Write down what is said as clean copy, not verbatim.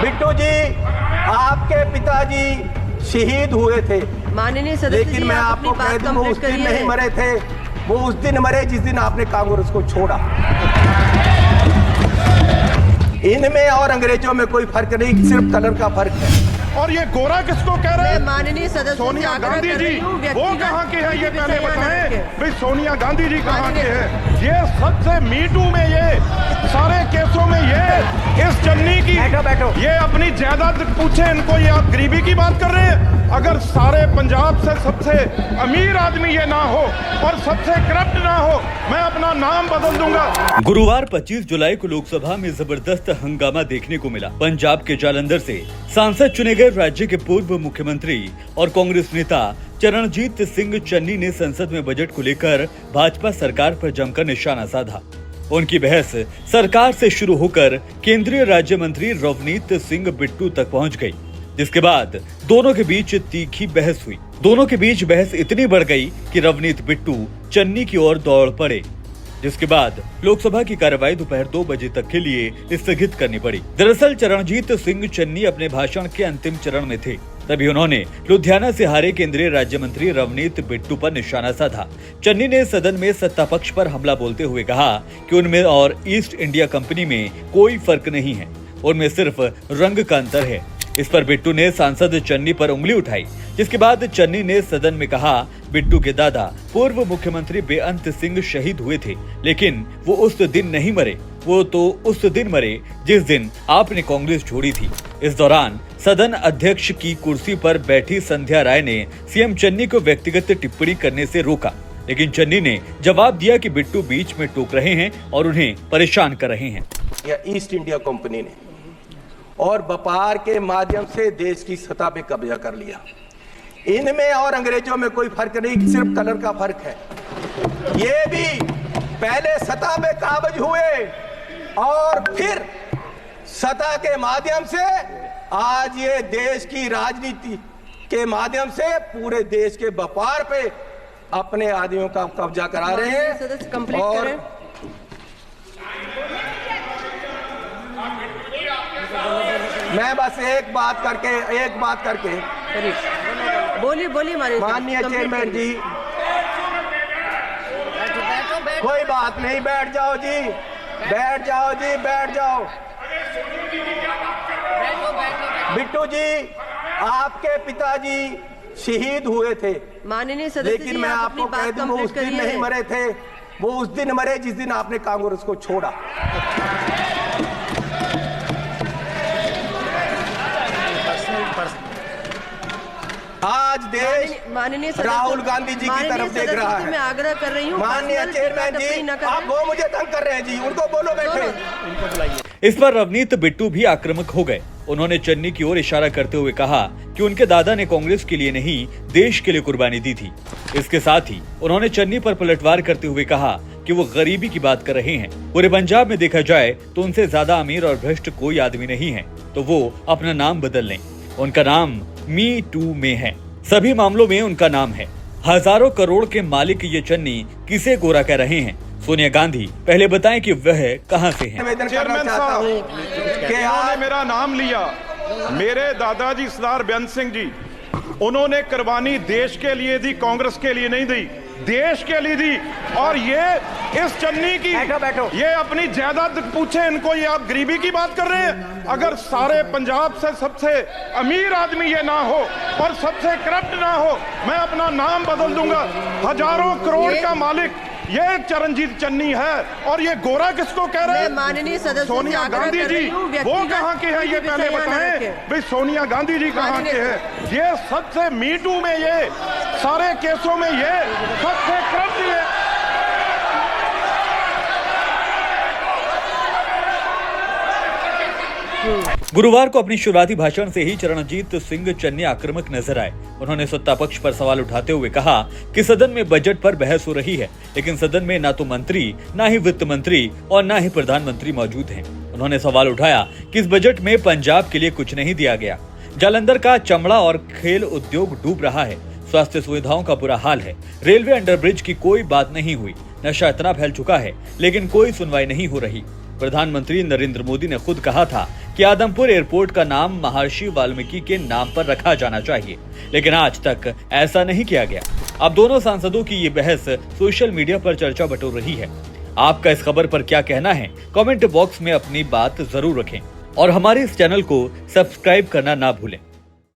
बिट्टू जी, आपके पिताजी शहीद हुए थे, माननीय सदस्य लेकिन मैं आपको कह दूं वो उस दिन नहीं मरे थे। वो उस दिन मरे जिस दिन आपने कांग्रेस को छोड़ा। इनमें और अंग्रेजों में कोई फर्क नहीं, सिर्फ कलर का फर्क है। और ये गोरा किसको कह रहे हैं? माननीय सदस्य सोनिया गांधी जी वो कहाँ के हैं, ये पहले बताएं भाई। सोनिया गांधी जी कहाँ के हैं? ये सबसे मीटू में, ये सारे केसों में, ये इस चन्नी की बैठो। ये अपनी जायदाद पूछे इनको, ये आप गरीबी की बात कर रहे हैं? अगर सारे पंजाब से सबसे अमीर आदमी ये ना हो और सबसे करप्ट ना हो, मैं अपना नाम बदल दूंगा। गुरुवार 25 जुलाई को लोकसभा में जबरदस्त हंगामा देखने को मिला। पंजाब के जालंधर से सांसद चुने गए राज्य के पूर्व मुख्यमंत्री और कांग्रेस नेता चरणजीत सिंह चन्नी ने संसद में बजट को लेकर भाजपा सरकार पर जमकर निशाना साधा। उनकी बहस सरकार से शुरू होकर केंद्रीय राज्य मंत्री रवनीत सिंह बिट्टू तक पहुंच गई, जिसके बाद दोनों के बीच तीखी बहस हुई। दोनों के बीच बहस इतनी बढ़ गई कि रवनीत बिट्टू चन्नी की ओर दौड़ पड़े, जिसके बाद लोकसभा की कार्यवाही दोपहर 2 बजे तक के लिए स्थगित करनी पड़ी। दरअसल चरणजीत सिंह चन्नी अपने भाषण के अंतिम चरण में थे, तभी उन्होंने लुधियाना से हारे केंद्रीय राज्य मंत्री रवनीत बिट्टू पर निशाना साधा। चन्नी ने सदन में सत्ता पक्ष पर हमला बोलते हुए कहा कि उनमें और ईस्ट इंडिया कंपनी में कोई फर्क नहीं है, उनमें सिर्फ रंग का अंतर है। इस पर बिट्टू ने सांसद चन्नी पर उंगली उठाई, जिसके बाद चन्नी ने सदन में कहा, बिट्टू के दादा पूर्व मुख्यमंत्री बेअंत सिंह शहीद हुए थे, लेकिन वो उस दिन नहीं मरे। वो तो उस दिन मरे जिस दिन आपने कांग्रेस छोड़ी थी। इस दौरान सदन अध्यक्ष की कुर्सी पर बैठी संध्या राय ने सीएम चन्नी को व्यक्तिगत टिप्पणी करने से रोका, लेकिन चन्नी ने जवाब दिया कि बिट्टू बीच में टोक रहे हैं और उन्हें परेशान कर रहे हैं। या ईस्ट इंडिया कंपनी ने और व्यापार के माध्यम से देश की सतह पे कब्जा कर लिया। इनमें और अंग्रेजों में कोई फर्क नहीं, सिर्फ कलर का फर्क है। ये भी पहले सतह पे काबज हुए और फिर सतह के माध्यम से आज ये देश की राजनीति के माध्यम से पूरे देश के व्यापार पे अपने आदमियों का कब्जा करा रहे हैं। और मैं बस एक बात करके बोलिए माननीय चेयरमैन जी, कोई बात नहीं, बैठ जाओ जी, बैठ जाओ। बिट्टू जी, आपके पिताजी शहीद हुए थे, माननीय सदस्य, लेकिन मैं आपको कह दूं वो उस दिन नहीं मरे थे। वो उस दिन मरे जिस दिन आपने कांग्रेस को छोड़ा। आज देश माननीय राहुल गांधी जी की तरफ देख रहा है। मैं आग्रह कर रही हूँ, माननीय चेयरमैन जी, आप वो मुझे तंग कर रहे हैं जी, उनको बोलो बैठे। इनको बुलाइए। इस पर रवनीत बिट्टू भी आक्रामक हो गए। उन्होंने चन्नी की ओर इशारा करते हुए कहा कि उनके दादा ने कांग्रेस के लिए नहीं, देश के लिए कुर्बानी दी थी। इसके साथ ही उन्होंने चन्नी पर पलटवार करते हुए कहा कि वो गरीबी की बात कर रहे हैं। पूरे पंजाब में देखा जाए तो उनसे ज्यादा अमीर और भ्रष्ट कोई आदमी नहीं है, तो वो अपना नाम बदल लें। उनका नाम मी टू में है, सभी मामलों में उनका नाम है। हजारों करोड़ के मालिक ये चन्नी किसे गोरा कह रहे हैं? सोनिया गांधी पहले बताएं कि वह कहां से हैं। चेयरमैन साहब, इन्होंने मेरा नाम लिया। मेरे दादाजी सरदार बेअंत सिंह जी, उन्होंने कुर्बानी देश के लिए दी, कांग्रेस के लिए नहीं दी, देश के लिए दी। और ये इस चन्नी की बैठो। ये अपनी जायदाद पूछे इनको, ये आप गरीबी की बात कर रहे हैं? अगर सारे पंजाब से सबसे अमीर आदमी ये ना हो और सबसे करप्ट ना हो, मैं अपना नाम बदल दूंगा। हजारों करोड़ का मालिक ये चरणजीत चन्नी है। और ये गोरा किसको कह रहे हैं? माननीय सदस्य, सोनिया गांधी जी वो कहाँ के हैं, ये पहले बताएं भाई। सोनिया गांधी जी कहाँ के हैं? ये सबसे मीटू में, ये सारे केसों में, ये सबसे करप्ट है। गुरुवार को अपनी शुरुआती भाषण से ही चरणजीत सिंह चन्नी आक्रामक नजर आए। उन्होंने सत्ता पक्ष पर सवाल उठाते हुए कहा कि सदन में बजट पर बहस हो रही है, लेकिन सदन में ना तो मंत्री, ना ही वित्त मंत्री और ना ही प्रधानमंत्री मौजूद हैं। उन्होंने सवाल उठाया कि इस बजट में पंजाब के लिए कुछ नहीं दिया गया। जालंधर का चमड़ा और खेल उद्योग डूब रहा है, स्वास्थ्य सुविधाओं का बुरा हाल है, रेलवे अंडरब्रिज की कोई बात नहीं हुई, नशा इतना फैल चुका है लेकिन कोई सुनवाई नहीं हो रही। प्रधानमंत्री नरेंद्र मोदी ने खुद कहा था कि आदमपुर एयरपोर्ट का नाम महर्षि वाल्मीकि के नाम पर रखा जाना चाहिए, लेकिन आज तक ऐसा नहीं किया गया। अब दोनों सांसदों की ये बहस सोशल मीडिया पर चर्चा बटोर रही है। आपका इस खबर पर क्या कहना है? कमेंट बॉक्स में अपनी बात जरूर रखें और हमारे इस चैनल को सब्सक्राइब करना ना भूलें।